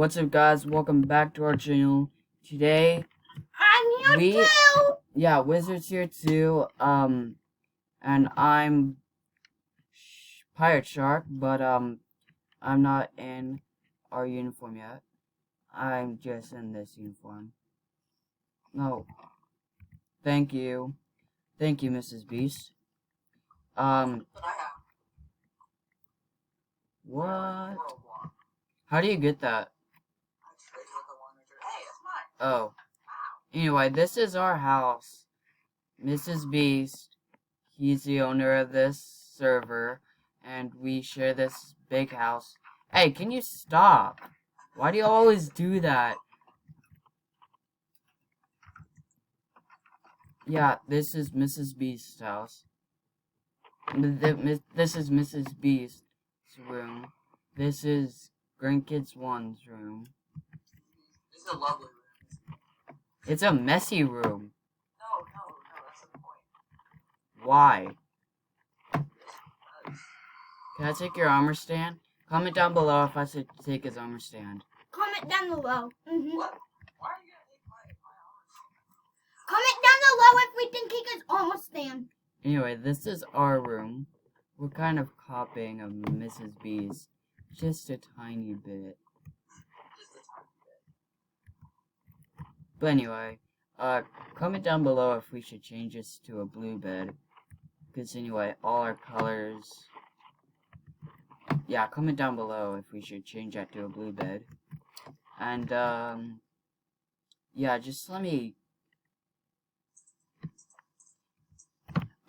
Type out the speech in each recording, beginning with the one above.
What's up, guys? Welcome back to our channel. Today, I'm here too. Wizard's here too. And I'm Pirate Shark, but I'm not in our uniform yet. I'm just in this uniform. No, thank you, Mrs. Beast. What? How do you get that? Oh. Anyway, this is our house. Mrs. Beast, he's the owner of this server, and we share this big house. Hey, can you stop? Why do you always do that? Yeah, this is Mrs. Beast's house. This is Mrs. Beast's room. This is Grandkids 1's room. This is a lovely room. It's a messy room. No, that's the point. Why? Can I take your armor stand? Comment down below if I should take his armor stand. Comment down below. What? Why are you gonna take my armor stand? Comment down below if we can take his armor stand. Anyway, this is our room. We're kind of copying of Mrs. B's. Just a tiny bit. But anyway, comment down below if we should change this to a blue bed. Because anyway, all our colors... Yeah, comment down below if we should change that to a blue bed. And, yeah, just let me...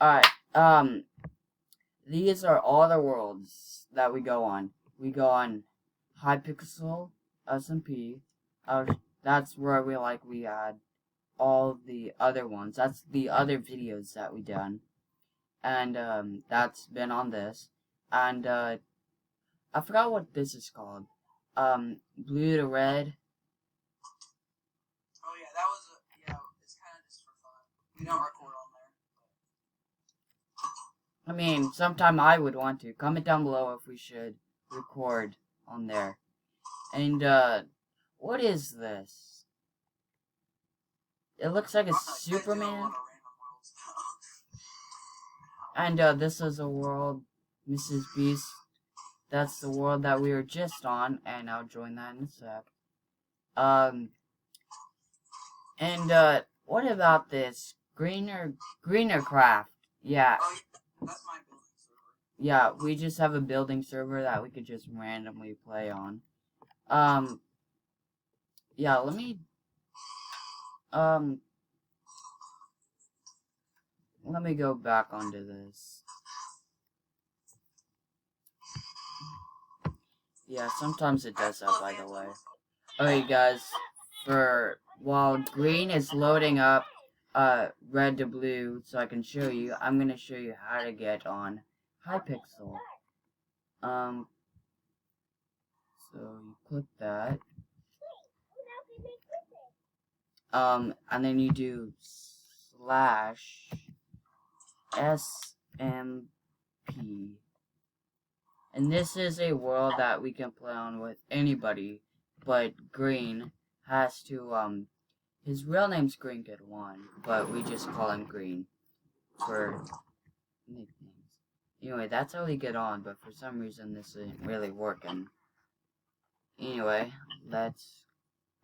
Alright, these are all the worlds that we go on. We go on Hypixel, SMP, that's where we add all the other ones. That's the other videos that we done. And, that's been on this. And, I forgot what this is called. Blue to red. Oh yeah, that was it's kind of just for fun. We don't record on there. I mean, sometime I would want to. Comment down below if we should record on there. And, what is this? It looks like a Superman. And, this is a world, Mrs. Beast. That's the world that we were just on, and I'll join that in a sec. What about this? Greener Craft. Yeah. Oh, that's my building server. Yeah, we just have a building server that we could just randomly play on. Yeah, let me go back onto this. Yeah, sometimes it does that, by the way. Okay, guys, while green is loading up, red to blue, so I can show you, I'm gonna show you how to get on Hypixel. So you click that. And then you do /SMP. And this is a world that we can play on with anybody, but Green has to, his real name's GreenKid1, but we just call him Green for nicknames. Anyway, that's how we get on, but for some reason this isn't really working. Anyway, let's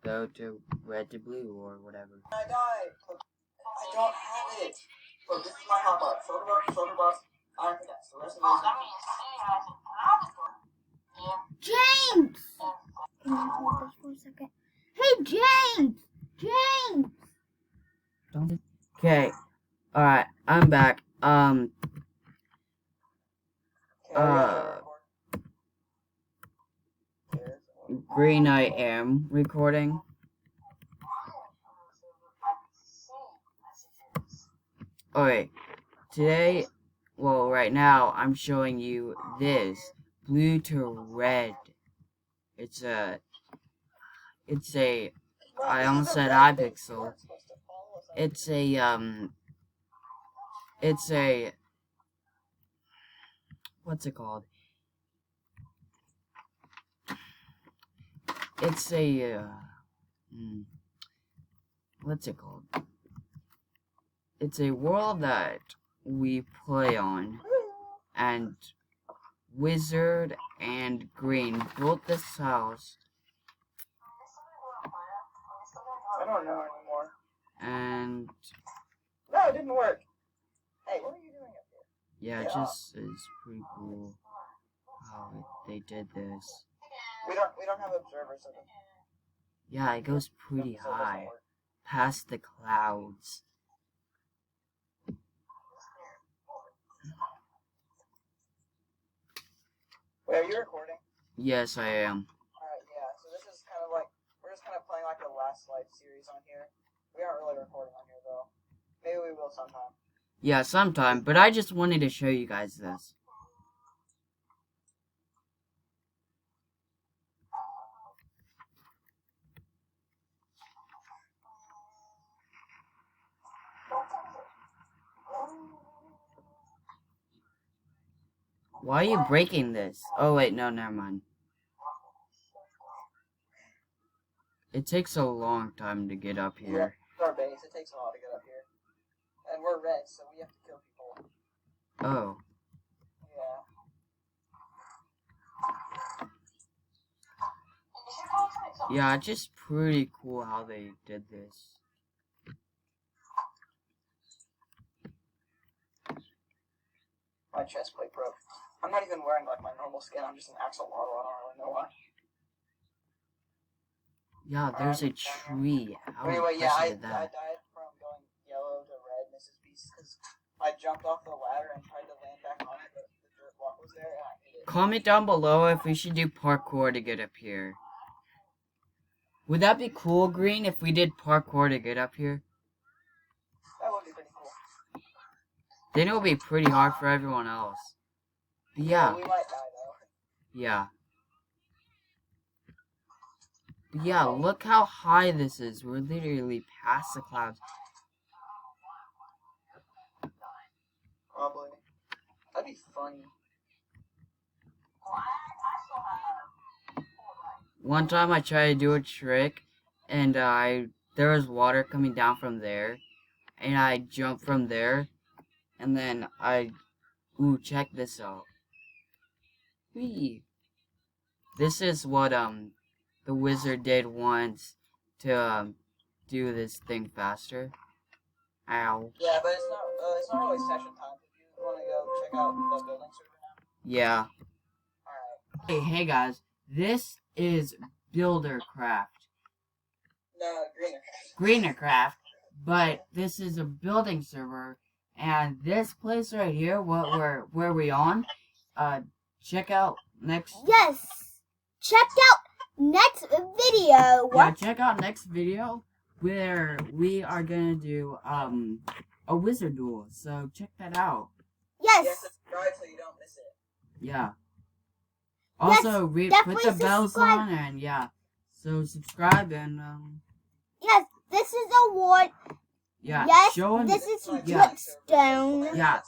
go to red to blue or whatever. I died. I don't have it. So this is my hotbar. Shoulder bus, iron pickaxe. The rest of James! Can you hold this for a second? Hey, James! Okay. Alright, I'm back. Green, I am recording. Okay, today, well, right now, I'm showing you this, blue to red. It's a, I almost said Hypixel. It's a, what's it called? it's a what's it called? It's a world that we play on, and Wizard and Green built this house, I don't know anymore. and No, it didn't work. Hey, what are you doing up here? yeah, it Yeah. just is pretty cool how they did this. We don't have observers. So Yeah, it goes pretty so it doesn't high, work. past the clouds. Wait, are you recording? Yes, I am. Alright, yeah. So this is kind of like we're just kind of playing like a Last Life series on here. We aren't really recording on here though. Maybe we will sometime. Yeah, sometime, but I just wanted to show you guys this. Why are you breaking this? Oh wait, no, never mind. It takes a long time to get up Yeah, here. it's our base. It takes a while to get up here, and we're red, so we have to kill people. Oh, Yeah. yeah, it's just pretty cool how they did this. My chest plate broke. I'm not even wearing like my normal skin. I'm just an axolotl. I don't really know why. Yeah, there's a tree. How Anyway, yeah, I impressive is died that? from going yellow to red, Mrs. Beast, because I jumped off the ladder and tried to land back on it, but the dirt block was there and I hit it. Comment down below if we should do parkour to get up here. Would that be cool, Green, if we did parkour to get up here? That would be pretty cool. Then it would be pretty hard for everyone else. But yeah, We might die though. yeah. But yeah, look how high this is. We're literally past the clouds. Probably. That'd be funny. One time I tried to do a trick, and there was water coming down from there, and I jumped from there, and then ooh, check this out. Whee! This is what the wizard did once to do this thing faster. Ow. Yeah, but it's not really session time. If you want to go check out the building server now. Yeah. Alright. Hey guys, this is Buildercraft. No, Greenercraft. Greenercraft, but this is a building server, and this place right here, where we on, check out next. Yes. Check out next video. Yeah, What? check out next video where we are gonna do a wizard duel. So check that out. Yeah, Yes. subscribe so you don't miss it. Yeah. Also, put definitely the bells subscribe. on, and yeah. So subscribe and Yes. This is a ward. yeah. Yes. Show 'em. This is Yeah. dripstone. Yeah.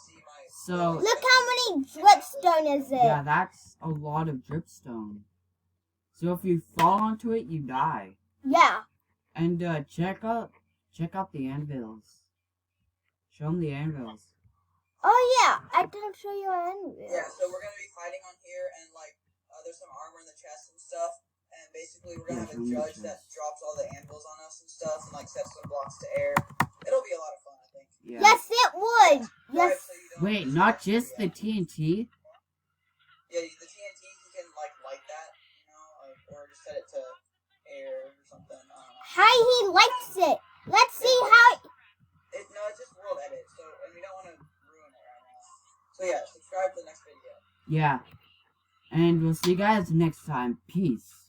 So Look how many dripstone is it? yeah, that's a lot of dripstone. So if you fall onto it, you die. Yeah. And check out the anvils. Show them the anvils. Oh yeah. I didn't show you an Yeah, so we're gonna be fighting on here, and like, there's some armor in the chest and stuff, and basically we're gonna have a judge that drops all the anvils on us and stuff, and like sets some blocks to air. It'll be a lot of fun, I think. Yeah. Yes, it would. Yes. So you don't Wait, miss not out. just the TNT. Yeah, the TNT you can like light that, you know, or just set it to air or something. I don't know. How he likes it. Let's see how. No, it's just world edit, so and we don't want to ruin it right now. So yeah, subscribe to the next video. Yeah. And we'll see you guys next time. Peace.